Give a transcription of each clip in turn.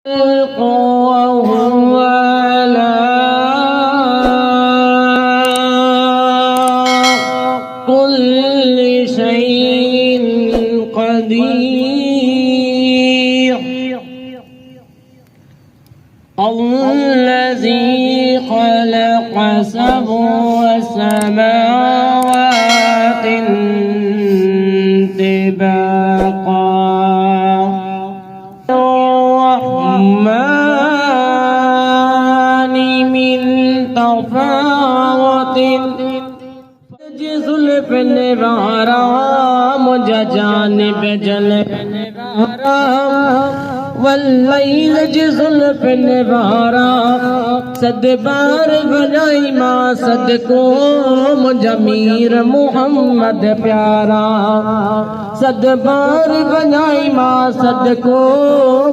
وهو على كل شيء قدير. الذي خلق سبع سماوات طباقا من تفاوت جزل بنوارا مجا جانب جل بنوارا والليل جزل بنوارا صد بار بنائی ماں صدقو مجا میر محمد پیارا صد بار بنائی ماں صدقو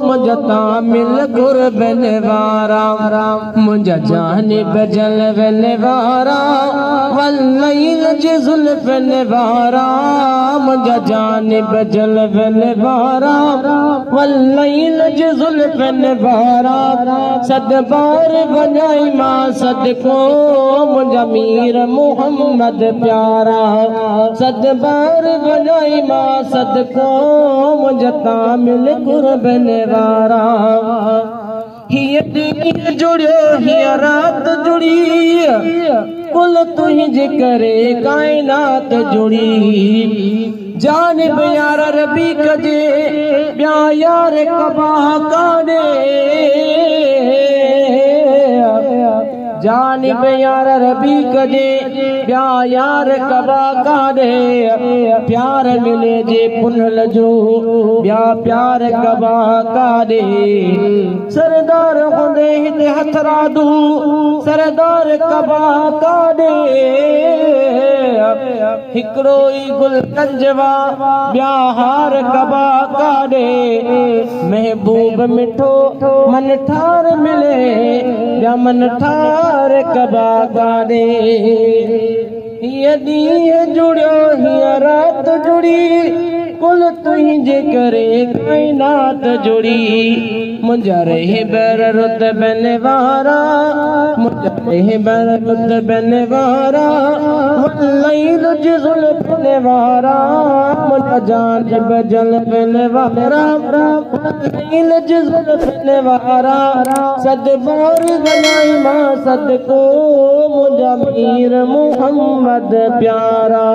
مجا تامل قرب نوارا مجا جانب جلو نوارا واللیل جزل نوارا مجا جانب جلو نوارا واللیل جزل نوارا صد بار بنائی ماں صدقو مجا میر محمد پیارا صد بار بنائی ماں صدقو مجا تامل قرب نوارا ہی دین جڑیو ہی رات جڑی کل تجھ کرے کائنات جڑی جانب یار ربی کجے بیا یار کبا کانے جانب یار ربی کجے بیا یار کبا کانے پیار ملے جے پنہل جو بیا پیار کبا کانے سردار ہوندے ہتے ہتھ رادو سردار کبا کانے ہکڑوئی گل کنجوا بیا ہار کبا کانے محبوب مٹھو من ٹھار ملے بیا من ٹھار کبا کانے یہ دیہ جڑیو ہی رات جڑی کل تجھ کرے کائنات جڑی مجھا رہے بر رتب نوارا مجھا رہے بر رتب نوارا واللیل جزل نوارا مجھا جانب جلب نوارا واللیل جزل نوارا صد بار بنائی ماں صدقو مجھا میر محمد پیارا